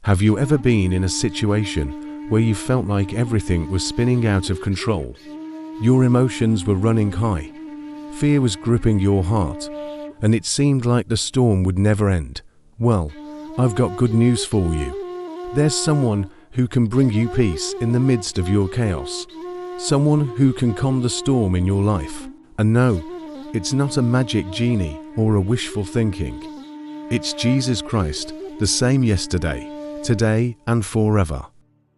Have you ever been in a situation where you felt like everything was spinning out of control? Your emotions were running high. Fear was gripping your heart, and it seemed like the storm would never end. Well, I've got good news for you. There's someone who can bring you peace in the midst of your chaos. Someone who can calm the storm in your life. And no, it's not a magic genie or a wishful thinking. It's Jesus Christ, the same yesterday, today, and forever.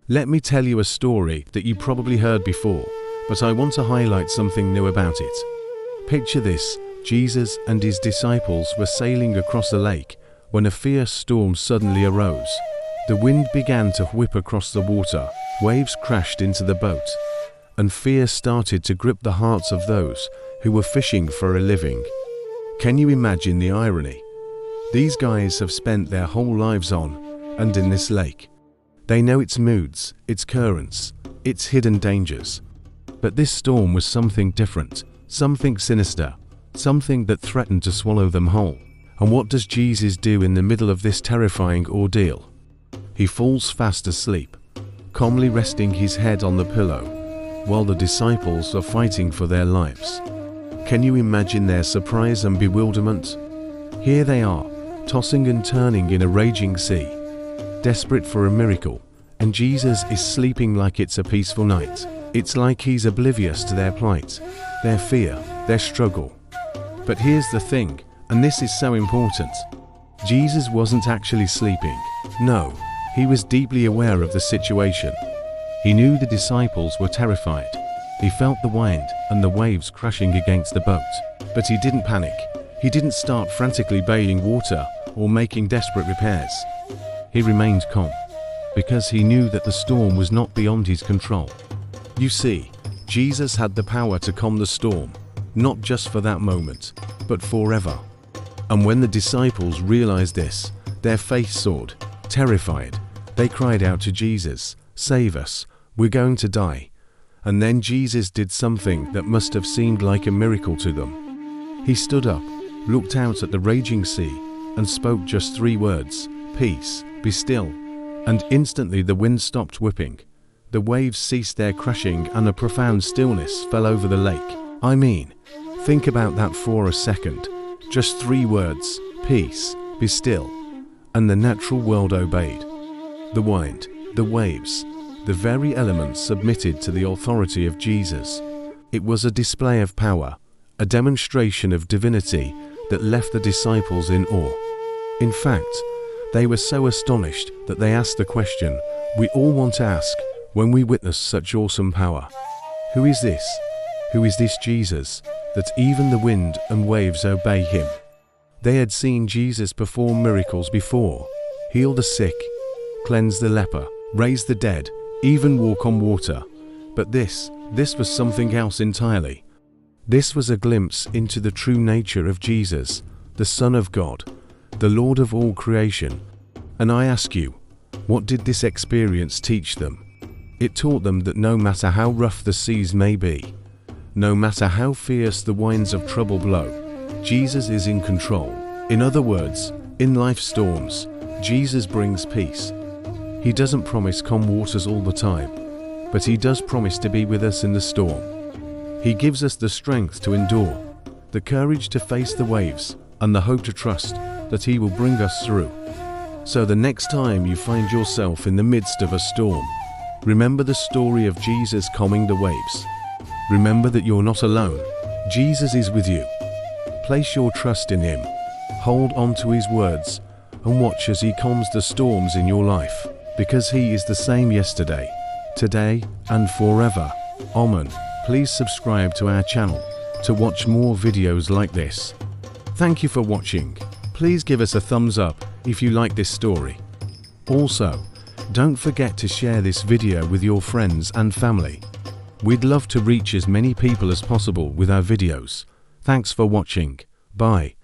Let me tell you a story that you probably heard before, but I want to highlight something new about it. Picture this: Jesus and his disciples were sailing across a lake when a fierce storm suddenly arose. The wind began to whip across the water, waves crashed into the boat, and fear started to grip the hearts of those who were fishing for a living. Can you imagine the irony? These guys have spent their whole lives on and in this lake. They know its moods, its currents, its hidden dangers. But this storm was something different, something sinister, something that threatened to swallow them whole. And what does Jesus do in the middle of this terrifying ordeal? He falls fast asleep, calmly resting his head on the pillow, while the disciples are fighting for their lives. Can you imagine their surprise and bewilderment? Here they are, tossing and turning in a raging sea, desperate for a miracle, and Jesus is sleeping like it's a peaceful night. It's like he's oblivious to their plight, their fear, their struggle. But here's the thing, and this is so important. Jesus wasn't actually sleeping. No, he was deeply aware of the situation. He knew the disciples were terrified. He felt the wind and the waves crashing against the boat. But he didn't panic. He didn't start frantically bailing water or making desperate repairs. He remained calm, because he knew that the storm was not beyond his control. You see, Jesus had the power to calm the storm, not just for that moment, but forever. And when the disciples realized this, their faith soared. Terrified, they cried out to Jesus, "Save us, we're going to die." And then Jesus did something that must have seemed like a miracle to them. He stood up, looked out at the raging sea, and spoke just 3 words: "Peace, be still." And instantly the wind stopped whipping. The waves ceased their crashing and a profound stillness fell over the lake. I mean, think about that for a second. Just 3 words: peace, be still. And the natural world obeyed. The wind, the waves, the very elements submitted to the authority of Jesus. It was a display of power, a demonstration of divinity that left the disciples in awe. In fact, they were so astonished that they asked the question we all want to ask when we witness such awesome power. Who is this? Who is this Jesus, that even the wind and waves obey him? They had seen Jesus perform miracles before, heal the sick, cleanse the leper, raise the dead, even walk on water. But this was something else entirely. This was a glimpse into the true nature of Jesus, the Son of God, the Lord of all creation. And I ask you, what did this experience teach them? It taught them that no matter how rough the seas may be, no matter how fierce the winds of trouble blow, Jesus is in control. In other words, in life's storms, Jesus brings peace. He doesn't promise calm waters all the time, but he does promise to be with us in the storm. He gives us the strength to endure, the courage to face the waves, and the hope to trust that he will bring us through. So the next time you find yourself in the midst of a storm, remember the story of Jesus calming the waves. Remember that you're not alone. Jesus is with you. Place your trust in him. Hold on to his words and watch as he calms the storms in your life, because he is the same yesterday, today, and forever. Amen. Please subscribe to our channel to watch more videos like this. Thank you for watching. Please give us a thumbs up if you like this story. Also, don't forget to share this video with your friends and family. We'd love to reach as many people as possible with our videos. Thanks for watching. Bye.